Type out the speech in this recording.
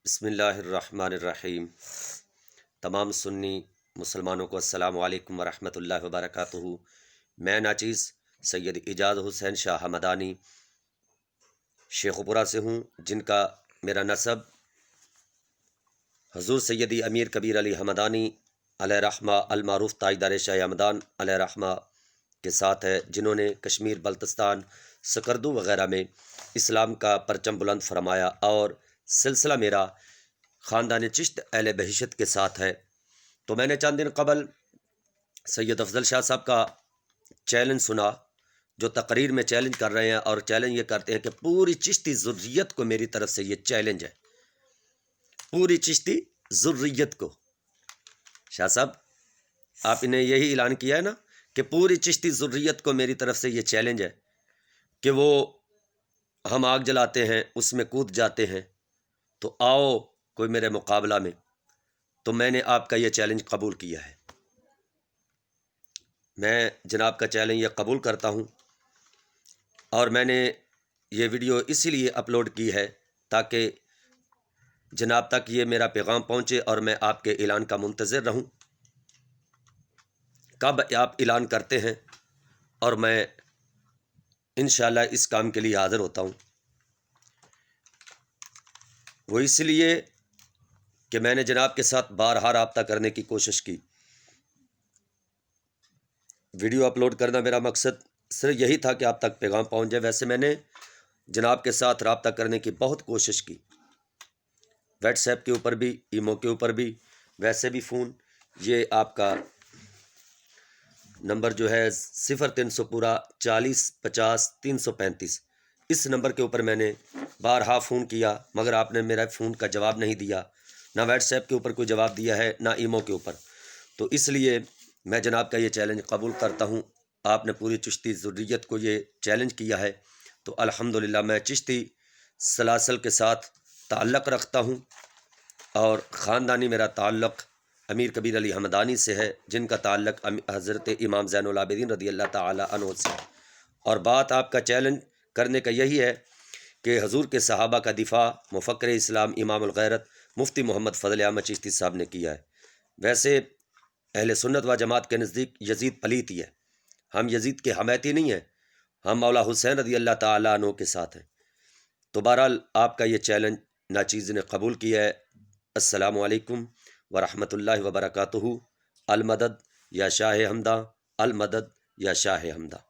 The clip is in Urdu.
بسم اللہ الرحمن الرحیم۔ تمام سنی مسلمانوں کو السلام علیکم ورحمۃ اللہ وبرکاتہ۔ میں ناچیز سید اعجاز حسین شاہ ہمدانی شیخ پورہ سے ہوں، جن کا میرا نسب حضور سیدی امیر کبیر علی ہمدانی علیہ رحمہ المعروف تاجدار شاہ ہمدان علیہ رحمہ کے ساتھ ہے، جنہوں نے کشمیر، بلتستان، سکردو وغیرہ میں اسلام کا پرچم بلند فرمایا، اور سلسلہ میرا خاندان چشت اہل بہشت کے ساتھ ہے۔ تو میں نے چند دن قبل سید افضل شاہ صاحب کا چیلنج سنا، جو تقریر میں چیلنج کر رہے ہیں، اور چیلنج یہ کرتے ہیں کہ پوری چشتی ذریت کو میری طرف سے یہ چیلنج ہے، پوری چشتی ذریت کو۔ شاہ صاحب آپ نے یہی اعلان کیا ہے نا کہ پوری چشتی ذریت کو میری طرف سے یہ چیلنج ہے کہ وہ ہم آگ جلاتے ہیں اس میں کود جاتے ہیں، تو آؤ کوئی میرے مقابلہ میں۔ تو میں نے آپ کا یہ چیلنج قبول کیا ہے، میں جناب کا چیلنج یہ قبول کرتا ہوں، اور میں نے یہ ویڈیو اسی لیے اپلوڈ کی ہے تاکہ جناب تک یہ میرا پیغام پہنچے، اور میں آپ کے اعلان کا منتظر رہوں، کب آپ اعلان کرتے ہیں، اور میں انشاءاللہ اس کام کے لیے حاضر ہوتا ہوں۔ وہ اس لیے کہ میں نے جناب کے ساتھ بارہا رابطہ کرنے کی کوشش کی، ویڈیو اپلوڈ کرنا میرا مقصد صرف یہی تھا کہ آپ تک پیغام پہنچ جائے۔ ویسے میں نے جناب کے ساتھ رابطہ کرنے کی بہت کوشش کی، واٹس ایپ کے اوپر بھی، ایمو کے اوپر بھی، ویسے بھی فون، یہ آپ کا نمبر جو ہے 0300 پورا 40 50 335، اس نمبر کے اوپر میں نے بارہا فون کیا، مگر آپ نے میرا فون کا جواب نہیں دیا، نہ واٹس ایپ کے اوپر کوئی جواب دیا ہے، نہ ایمو کے اوپر۔ تو اس لیے میں جناب کا یہ چیلنج قبول کرتا ہوں۔ آپ نے پوری چشتی ذریت کو یہ چیلنج کیا ہے، تو الحمدللہ میں چشتی سلاسل کے ساتھ تعلق رکھتا ہوں، اور خاندانی میرا تعلق امیر کبیر علی ہمدانی سے ہے، جن کا تعلق حضرت امام زین العابدین رضی اللہ تعالی عنہ سے ہے۔ اور بات آپ کا چیلنج کرنے کا یہی ہے کہ حضور کے صحابہ کا دفاع مفکر اسلام امام الغیرت مفتی محمد فضل احمد چشتی صاحب نے کیا ہے۔ ویسے اہل سنت و جماعت کے نزدیک یزید پلیت ہی ہے، ہم یزید کے حمایتی نہیں ہیں، ہم مولا حسین رضی اللہ تعالیٰ عنہ کے ساتھ ہیں۔ تو بہرحال آپ کا یہ چیلنج ناچیز نے قبول کیا ہے۔ السلام علیکم ورحمۃ اللہ وبرکاتہ۔ المدد یا شاہ حمدہ، المدد یا شاہ حمدہ۔